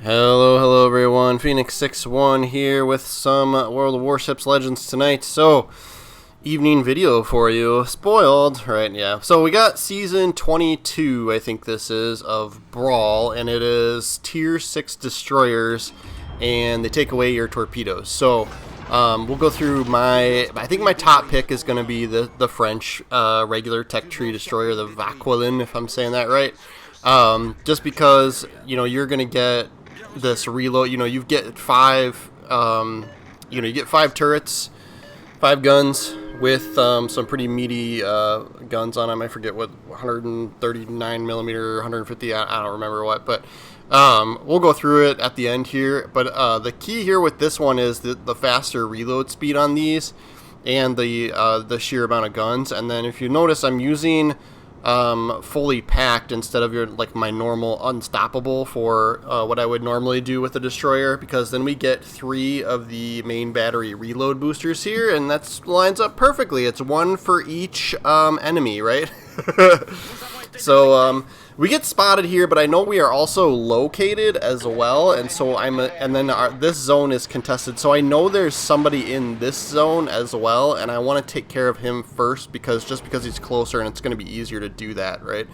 Hello everyone, Phoenix61 here with some World of Warships Legends tonight. So, evening video for you. Spoiled, right? Yeah. So we got Season 22, I think this is, of Brawl, and it is Tier 6 destroyers, and they take away your torpedoes. So, we'll go through I think my top pick is going to be the French regular tech tree destroyer, the Vauquelin, if I'm saying that right. Just because, you're going to get this reload, you get five turrets, 5 guns with some pretty meaty guns on them. I forget what, 139 millimeter, 150, I don't remember what, but we'll go through it at the end here. But the key here with this one is the faster reload speed on these and the sheer amount of guns. And then if you notice, I'm using fully packed instead of my normal unstoppable for what I would normally do with the destroyer, because then we get 3 of the main battery reload boosters here, and that lines up perfectly. It's 1 for each enemy, right? So we get spotted here, but I know we are also located as well, and so this zone is contested. So I know there's somebody in this zone as well, and I want to take care of him first because he's closer, and it's going to be easier to do that, right?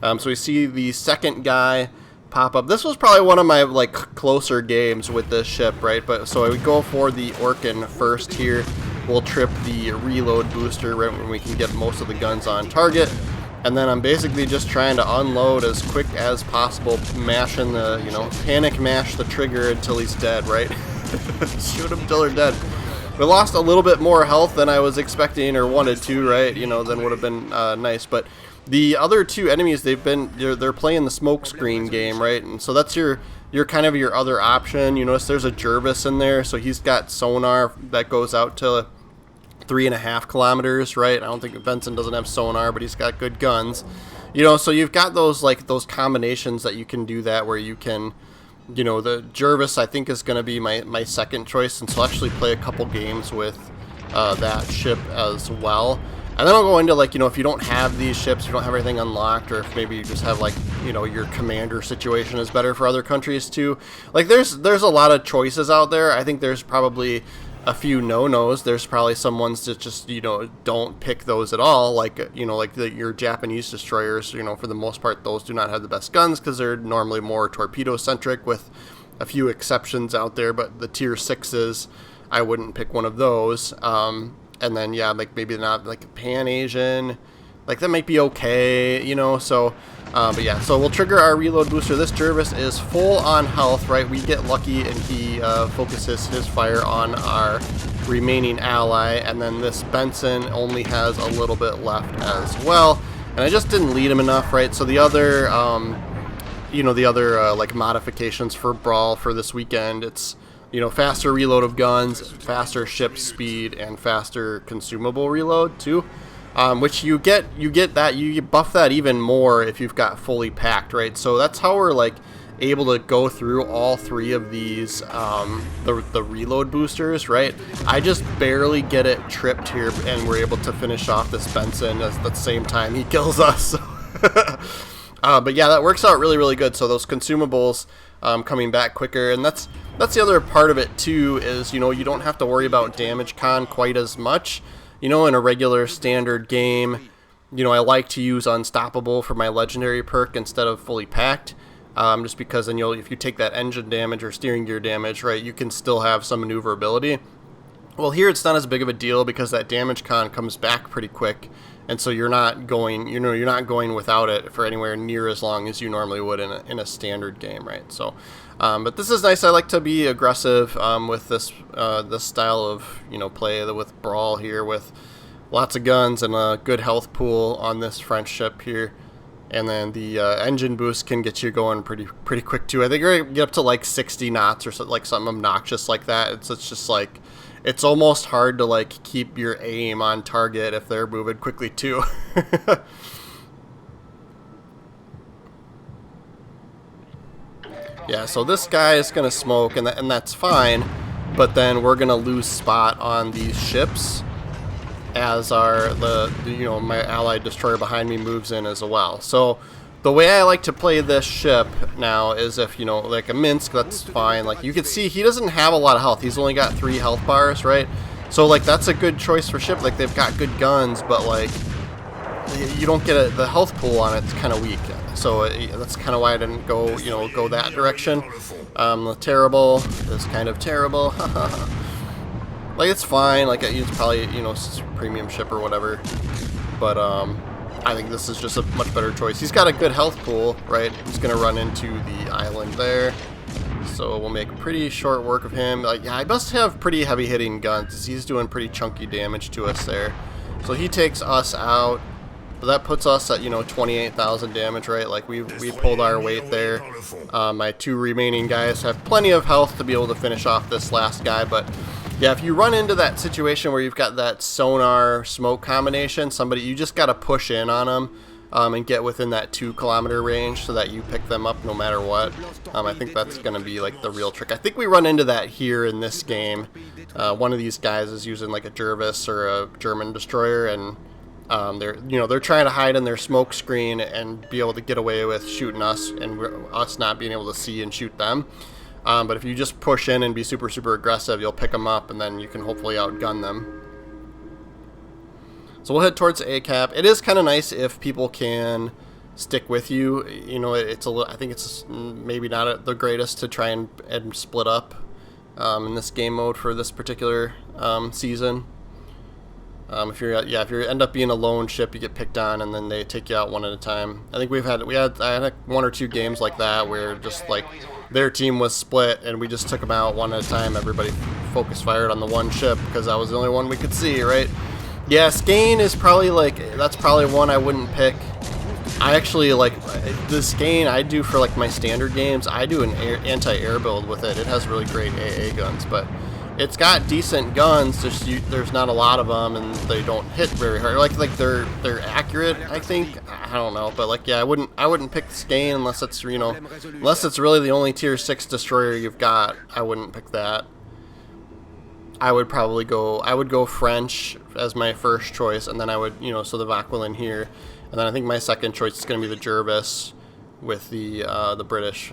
So we see the second guy pop up. This was probably one of my closer games with this ship, right? But so I would go for the Orkin first here. We'll trip the reload booster right when we can get most of the guns on target. And then I'm basically just trying to unload as quick as possible, mashing the, panic mash the trigger until he's dead, right? Shoot him till they're dead. We lost a little bit more health than I was expecting or wanted to, right? Then would have been nice. But the other 2 enemies, they're playing the smoke screen game, right? And so that's your kind of your other option. You notice there's a Jervis in there, so he's got sonar that goes out to 3.5 kilometers, right? I don't think Benson doesn't have sonar, but he's got good guns. So you've got those combinations that you can do that where you can, the Jervis I think is going to be my second choice, and so I'll actually play a couple games with that ship as well. And then I'll go into if you don't have these ships, you don't have everything unlocked, or if maybe you just have your commander situation is better for other countries too. There's a lot of choices out there. I think there's probably a few no-nos. There's probably some ones that just don't pick those at all, your Japanese destroyers. For the most part, those do not have the best guns because they're normally more torpedo centric, with a few exceptions out there. But the tier 6s, I wouldn't pick one of those. And then maybe not Pan Asian, that might be okay, so but yeah, so we'll trigger our reload booster. This Jervis is full on health, right? We get lucky and he focuses his fire on our remaining ally, and then this Benson only has a little bit left as well, and I just didn't lead him enough, right? So the other modifications for Brawl for this weekend, it's faster reload of guns, faster ship speed, and faster consumable reload too. Which you buff that even more if you've got fully packed, right? So that's how we're able to go through all 3 of these the reload boosters, right? I just barely get it tripped here, and we're able to finish off this Benson at the same time he kills us. But yeah, that works out really good. So those consumables coming back quicker, and that's the other part of it too, is you don't have to worry about damage con quite as much. In a regular standard game, I like to use Unstoppable for my legendary perk instead of fully packed, just because then if you take that engine damage or steering gear damage, right, you can still have some maneuverability. Well, here it's not as big of a deal because that damage con comes back pretty quick, and so you're not going without it for anywhere near as long as you normally would in a standard game, right? So, but this is nice. I like to be aggressive with this style of play with Brawl here, with lots of guns and a good health pool on this French ship here, and then the engine boost can get you going pretty quick too. I think you're gonna get up to 60 knots or something obnoxious like that. It's just it's almost hard to keep your aim on target if they're moving quickly too. Yeah, so this guy is gonna smoke, and that's fine, but then we're gonna lose spot on these ships as my allied destroyer behind me moves in as well. So The way I like to play this ship now is if, you know, like a Minsk, that's fine. Like, you can see he doesn't have a lot of health. He's only got 3 health bars, right? So, like, that's a good choice for ship. Like, they've got good guns, but, like, you don't get the health pool on it. It's kind of weak. So, that's kind of why I didn't go, you know, go that direction. The terrible is kind of terrible. Like, it's fine. Like, it's probably, you know, premium ship or whatever. But, I think this is just a much better choice. He's got a good health pool, right? He's going to run into the island there. So we'll make pretty short work of him. Like, yeah, I must have pretty heavy hitting guns. He's doing pretty chunky damage to us there. So he takes us out. But that puts us at, you know, 28,000 damage, right? Like, we pulled our weight there. My 2 remaining guys have plenty of health to be able to finish off this last guy. But yeah, if you run into that situation where you've got that sonar smoke combination, you just got to push in on them and get within that 2-kilometer range so that you pick them up no matter what. I think that's going to be like the real trick. I think we run into that here in this game. One of these guys is using like a Jervis or a German destroyer, and they're trying to hide in their smoke screen and be able to get away with shooting us and us not being able to see and shoot them. But if you just push in and be super, super aggressive, you'll pick them up, and then you can hopefully outgun them. So we'll head towards ACAP. It is kind of nice if people can stick with you. You know, it's a little. I think it's maybe not the greatest to try and split up in this game mode for this particular season. If you end up being a lone ship, you get picked on, and then they take you out one at a time. I think I had 1 or 2 games like that where just like their team was split, and we just took them out one at a time. Everybody focus fired on the one ship because that was the only one we could see, right? Yeah, Skane is probably that's probably one I wouldn't pick. I actually like the Skane I do for like my standard games. I do an anti-air build with it. It has really great AA guns, but it's got decent guns. There's not a lot of them, and they don't hit very hard. Like they're accurate, I think. I don't know, but like yeah, I wouldn't pick Skane unless it's unless it's really the only tier 6 destroyer you've got. I wouldn't pick that. I would go French as my first choice, and then I would so the Vauquelin here, and then I think my second choice is going to be the Jervis with the British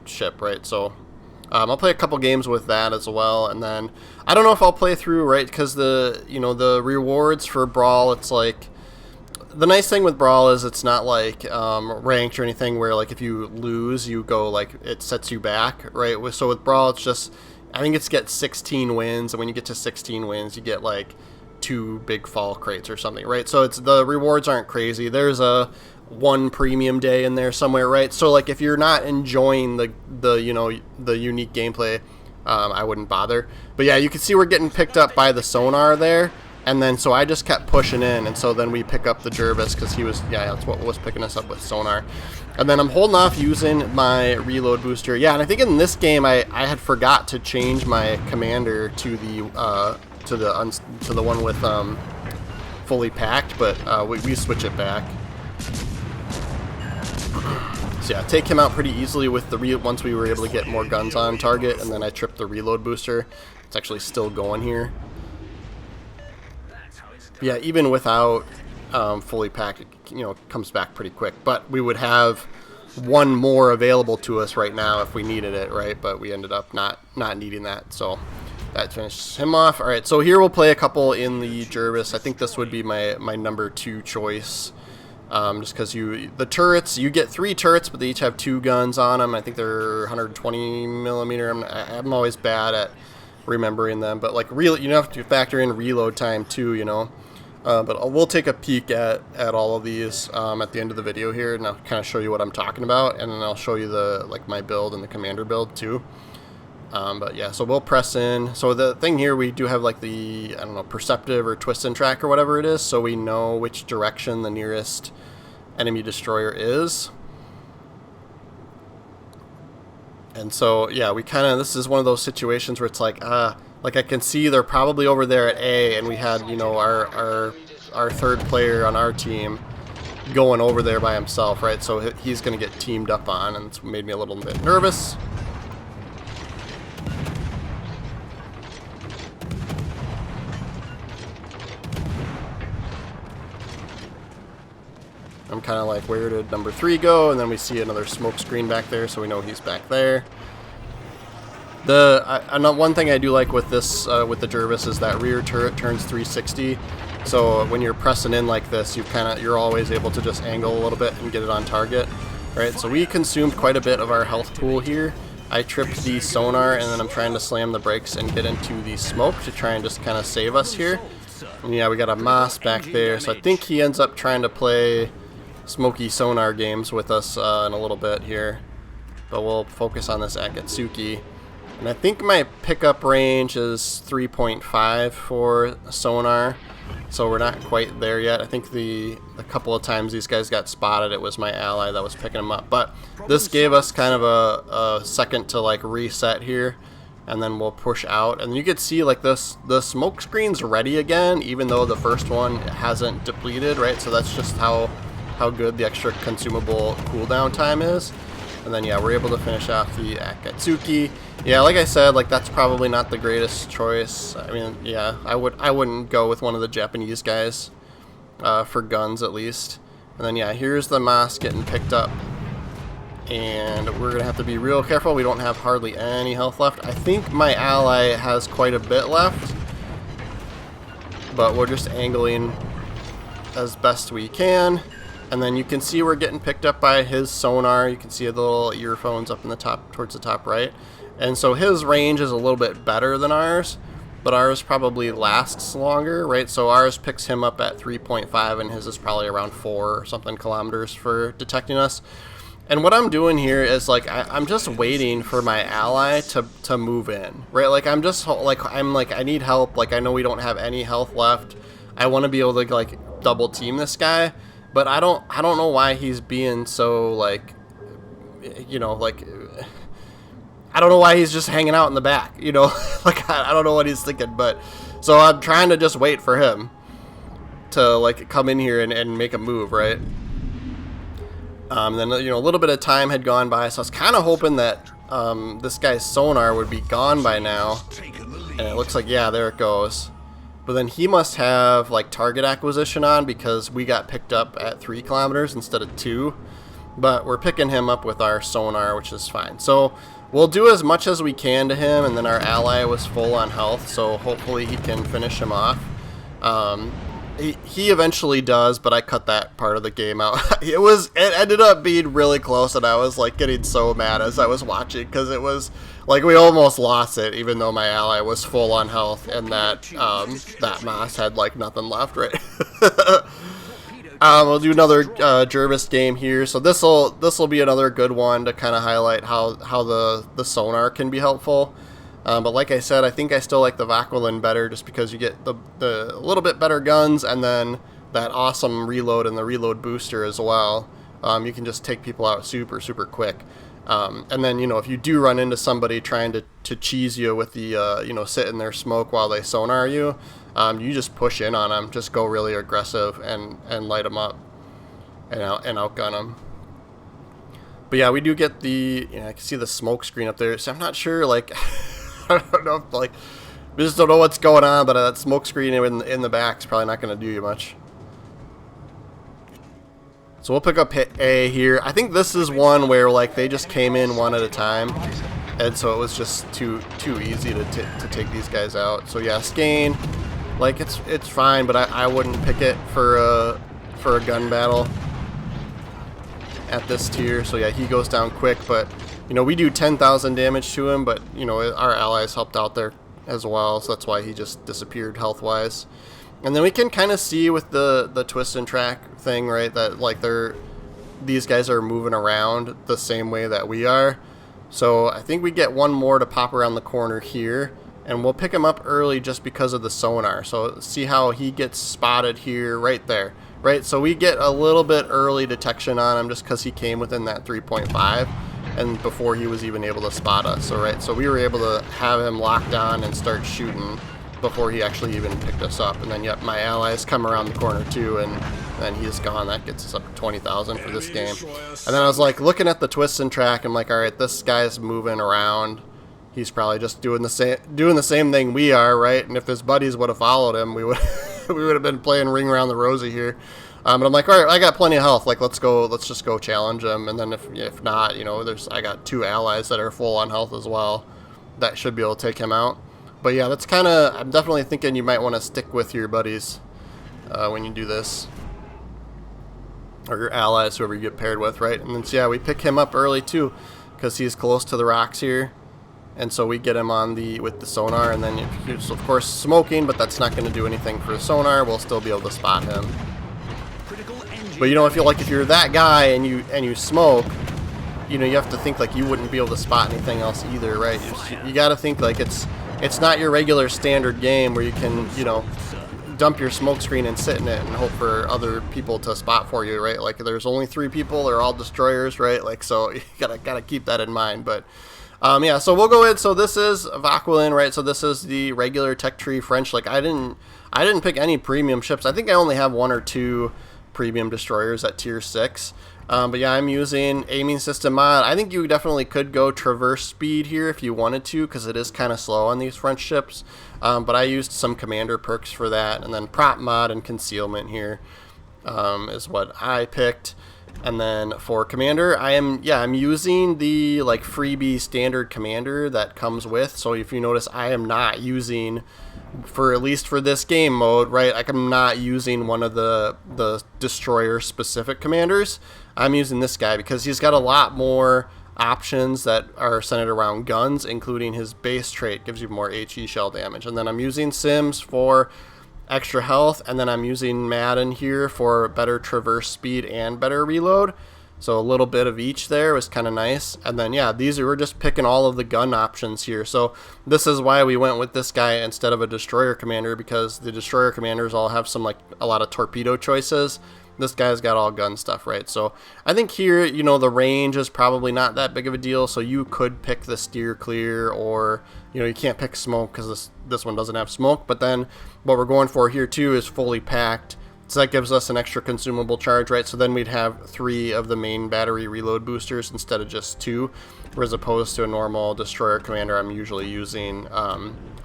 ship, right? So. I'll play a couple games with that as well, and then I don't know if I'll play through, right? Because the rewards for Brawl, it's like the nice thing with Brawl is it's not like ranked or anything where like if you lose you go like it sets you back, right? So with Brawl it's just I think it's get 16 wins, and when you get to 16 wins you get like 2 big fall crates or something, right? So it's the rewards aren't crazy. There's a 1 premium day in there somewhere, right? So like if you're not enjoying the unique gameplay, I wouldn't bother. But yeah, you can see we're getting picked up by the sonar there, and then so I just kept pushing in, and so then we pick up the Jervis because that's what was picking us up with sonar. And then I'm holding off using my reload booster. Yeah, and I think in this game I had forgot to change my commander to the one with fully packed, but we switch it back. So yeah, take him out pretty easily with the once we were able to get more guns on target, and then I tripped the reload booster. It's actually still going here. Yeah, even without fully packed, it comes back pretty quick. But we would have 1 more available to us right now if we needed it, right? But we ended up not needing that, so that finishes him off. All right, so here we'll play a couple in the Jervis. I think this would be my number 2 choice. Just because the turrets, you get 3 turrets, but they each have 2 guns on them. I think they're 120 millimeter. I'm always bad at remembering them, but like you have to factor in reload time too, But we'll take a peek at all of these at the end of the video here, and I'll kind of show you what I'm talking about, and then I'll show you my build and the commander build too. But yeah, so we'll press in. So the thing here, we do have like the, I don't know, perceptive or twist and track or whatever it is, so we know which direction the nearest enemy destroyer is. And so yeah, this is one of those situations where it's like I can see they're probably over there at A, and we had our third player on our team going over there by himself, right? So he's going to get teamed up on, and it's made me a little bit nervous. I'm kind of like, where did number 3 go? And then we see another smoke screen back there, so we know he's back there. One thing I do like with this, with the Jervis, is that rear turret turns 360. So when you're pressing in like this, you're always able to just angle a little bit and get it on target. Right, so we consumed quite a bit of our health pool here. I tripped the sonar, and then I'm trying to slam the brakes and get into the smoke to try and just kind of save us here. And yeah, we got a Moss back there, so I think he ends up trying to play smoky sonar games with us in a little bit here. But we'll focus on this Akatsuki. And I think my pickup range is 3.5 for sonar, so we're not quite there yet. I think the couple of times these guys got spotted, it was my ally that was picking them up. But this gave us kind of a second to like reset here, and then we'll push out. And you can see like the smoke screen's ready again, even though the first one hasn't depleted, right? So that's just how good the extra consumable cooldown time is. And then yeah, we're able to finish off the Akatsuki. Yeah, like I said, like that's probably not the greatest choice. I mean, yeah, I wouldn't go with one of the Japanese guys for guns at least. And then yeah, here's the Moss getting picked up, and we're gonna have to be real careful. We don't have hardly any health left. I think my ally has quite a bit left, but we're just angling as best we can. And then you can see we're getting picked up by his sonar. You can see the little earphones up in the top, towards the top right. And so his range is a little bit better than ours, but ours probably lasts longer, right? So ours picks him up at 3.5, and his is probably around 4 or something kilometers for detecting us. And what I'm doing here is like I'm just waiting for my ally to move in, right? Like I'm like I need help. Like I know we don't have any health left. I want to be able to like double team this guy. But I don't know why he's being so, like, you know, like, I don't know why he's just hanging out in the back, you know, like, I don't know what he's thinking, but, so I'm trying to just wait for him to, like, come in here and make a move, right? Then, you know, a little bit of time had gone by, so I was kind of hoping that this guy's sonar would be gone by now, and it looks like, yeah, there it goes. But then he must have like target acquisition on, because we got picked up at 3 kilometers instead of 2. But we're picking him up with our sonar, which is fine. So we'll do as much as we can to him, and then our ally was full on health, so hopefully he can finish him off. He eventually does, but I cut that part of the game out. It ended up being really close, and I was like getting so mad as I was watching, because it was like we almost lost it, even though my ally was full on health, and that Moss had like nothing left, right? We'll do another Jervis game here. So this'll be another good one to kind of highlight how the sonar can be helpful. But like I said, I think I still like the Vaquilin better, just because you get the little bit better guns, and then that awesome reload and the reload booster as well. You can just take people out super quick. And then, you know, if you do run into somebody trying to cheese you with the, you know, sit in their smoke while they sonar you, you just push in on them, just go really aggressive and light them up and outgun them. But yeah, we do get the, you know, I can see the smoke screen up there, so I'm not sure, like, I don't know if, like, we just don't know what's going on, but that smoke screen in the back is probably not going to do you much. So we'll pick up hit A here. I think this is one where like they just came in one at a time, and so it was just too easy to take these guys out. So yeah, Skane, like it's fine, but I wouldn't pick it for a gun battle at this tier. So yeah, he goes down quick, but you know, we do 10,000 damage to him, but you know, our allies helped out there as well, so that's why he just disappeared health wise. And then we can kind of see with the twist and track thing, right, that like these guys are moving around the same way that we are. So I think we get one more to pop around the corner here, and we'll pick him up early just because of the sonar. So see how he gets spotted here, right there, right? So we get a little bit early detection on him just because he came within that 3.5, and before he was even able to spot us. So right, so we were able to have him locked on and start shooting before he actually even picked us up. And then yep, my allies come around the corner too, and then he's gone. That gets us up to 20,000 for this game. And then I was like looking at the twist and track, I'm like, all right, this guy's moving around, he's probably just doing the same thing we are, right? And if his buddies would have followed him, we would we would have been playing ring around the rosy here. But I'm like, all right, I got plenty of health. Like, let's just go challenge him. And then if not, you know, I got 2 allies that are full on health as well. That should be able to take him out. But yeah, that's kind of, I'm definitely thinking you might want to stick with your buddies when you do this. Or your allies, whoever you get paired with, right? And then, so yeah, we pick him up early too, because he's close to the rocks here. And so we get him on with the sonar, and then he's of course smoking, but that's not going to do anything for the sonar. We'll still be able to spot him. But you know, if you're that guy and you smoke, you know, you have to think like you wouldn't be able to spot anything else either, right? You got to think like it's not your regular standard game where you can, you know, dump your smoke screen and sit in it and hope for other people to spot for you, right? Like there's only 3 people, they're all destroyers, right? Like, so you gotta keep that in mind. But yeah, so we'll go in. So this is Vaquelin, right? So this is the regular tech tree French. Like I didn't pick any premium ships. I think I only have 1 or 2 premium destroyers at tier 6. But yeah, I'm using aiming system mod. I think you definitely could go traverse speed here if you wanted to, because it is kind of slow on these French ships. But I used some commander perks for that, and then prop mod and concealment here is what I picked. And then for commander, I'm using the like freebie standard commander that comes with. So if you notice, I am not using, for at least for this game mode, right? Like I'm not using one of the destroyer specific commanders. I'm using this guy because he's got a lot more options that are centered around guns, including his base trait gives you more HE shell damage. And then I'm using Sims for extra health, and then I'm using Madden here for better traverse speed and better reload. So a little bit of each there was kind of nice. And then yeah, we're just picking all of the gun options here. So this is why we went with this guy instead of a destroyer commander, because the destroyer commanders all have some like a lot of torpedo choices. This guy's got all gun stuff, right? So I think here, you know, the range is probably not that big of a deal. So you could pick the steer clear, or, you know, you can't pick smoke because this one doesn't have smoke. But then what we're going for here too is fully packed. So that gives us an extra consumable charge, right? So then we'd have 3 of the main battery reload boosters instead of just 2, as opposed to a normal destroyer commander I'm usually using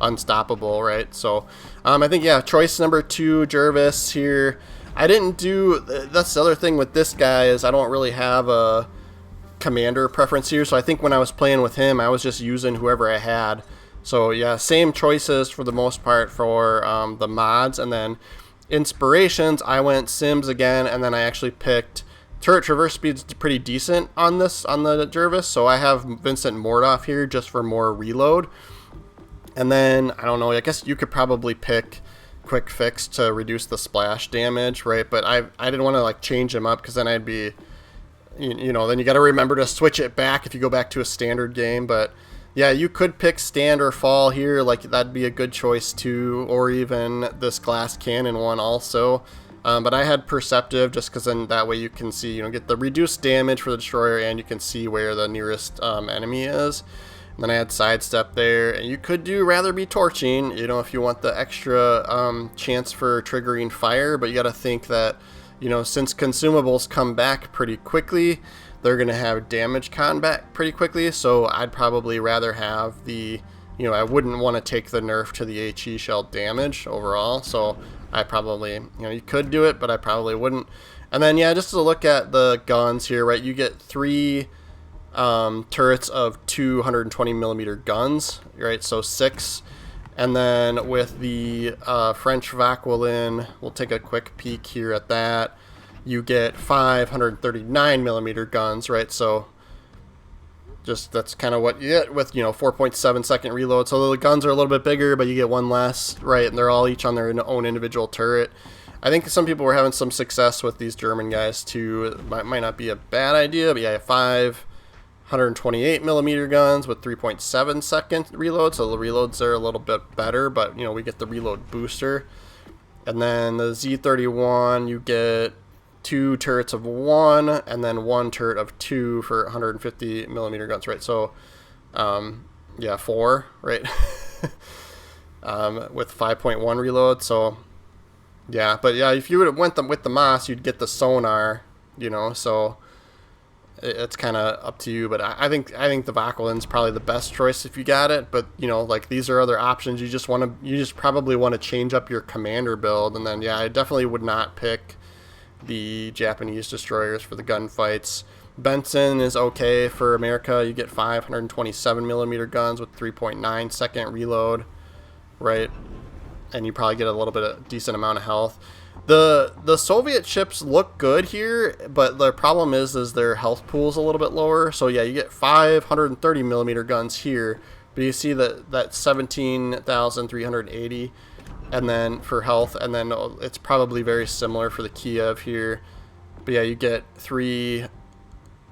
unstoppable, right? So I think, yeah, choice number 2, Jervis here. I didn't do, that's the other thing with this guy, is I don't really have a commander preference here. So I think when I was playing with him, I was just using whoever I had. So yeah, same choices for the most part for the mods. And then inspirations, I went Sims again, and then I actually picked turret traverse speed's pretty decent on the Jervis. So I have Vincent Mordoff here just for more reload. And then, I don't know, I guess you could probably pick quick fix to reduce the splash damage, right? But I didn't want to like change them up, because then I'd be, you know, then you got to remember to switch it back if you go back to a standard game. But yeah, you could pick stand or fall here, like that'd be a good choice too, or even this glass cannon one also. But I had perceptive just because then that way you can see, you know, get the reduced damage for the destroyer, and you can see where the nearest enemy is. Then I had sidestep there, and you could do rather be torching, you know, if you want the extra chance for triggering fire. But you got to think that, you know, since consumables come back pretty quickly, they're going to have damage combat pretty quickly. So I'd probably rather have the, you know, I wouldn't want to take the nerf to the HE shell damage overall. So I probably, you know, you could do it, but I probably wouldn't. And then yeah, just to look at the guns here, right? You get 3 turrets of 220 millimeter guns, right? So 6. And then with the French Vaquelin, we'll take a quick peek here at that. You get 539 millimeter guns, right? So just that's kind of what you get with, you know, 4.7 second reload. So the guns are a little bit bigger, but you get 1 less, right? And they're all each on their own individual turret. I think some people were having some success with these German guys too. It might not be a bad idea, but yeah, 528 millimeter guns with 3.7 second reload. So the reloads are a little bit better, but you know, we get the reload booster. And then the Z31, you get 2 turrets of 1, and then 1 turret of 2 for 150 millimeter guns, right? So, yeah, 4, right? With 5.1 reload. So, yeah, but yeah, if you would have went with the Moss, you'd get the sonar, you know. So it's kind of up to you. But I think the Vaquelin's probably the best choice if you got it. But you know, like these are other options. You just probably want to change up your commander build, and then yeah, I definitely would not pick the Japanese destroyers for the gunfights. Benson is okay for America. You get 527mm guns with 3.9 second reload, right? And you probably get a little bit of decent amount of health. The Soviet ships look good here, but the problem is their health pool is a little bit lower. So yeah, you get 530mm guns here, but you see that 17,380, and then for health, and then it's probably very similar for the Kiev here. But yeah, you get three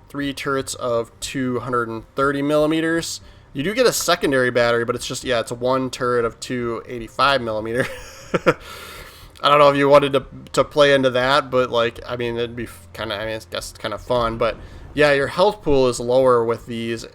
turrets of 230mm. You do get a secondary battery, but it's just, yeah, it's one turret of 285mm. I don't know if you wanted to play into that, but like, I mean, it'd be kind of, I guess it's kind of fun. But yeah, your health pool is lower with these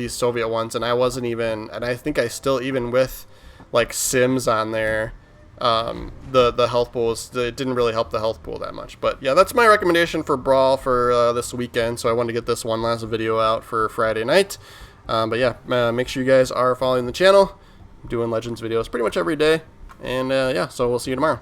Soviet ones, and I wasn't even, and I think I still, even with like Sims on there, the health pools, it didn't really help the health pool that much. But yeah, that's my recommendation for Brawl for this weekend. So I wanted to get this one last video out for Friday night. But yeah, make sure you guys are following the channel. I'm doing Legends videos pretty much every day. And yeah, so we'll see you tomorrow.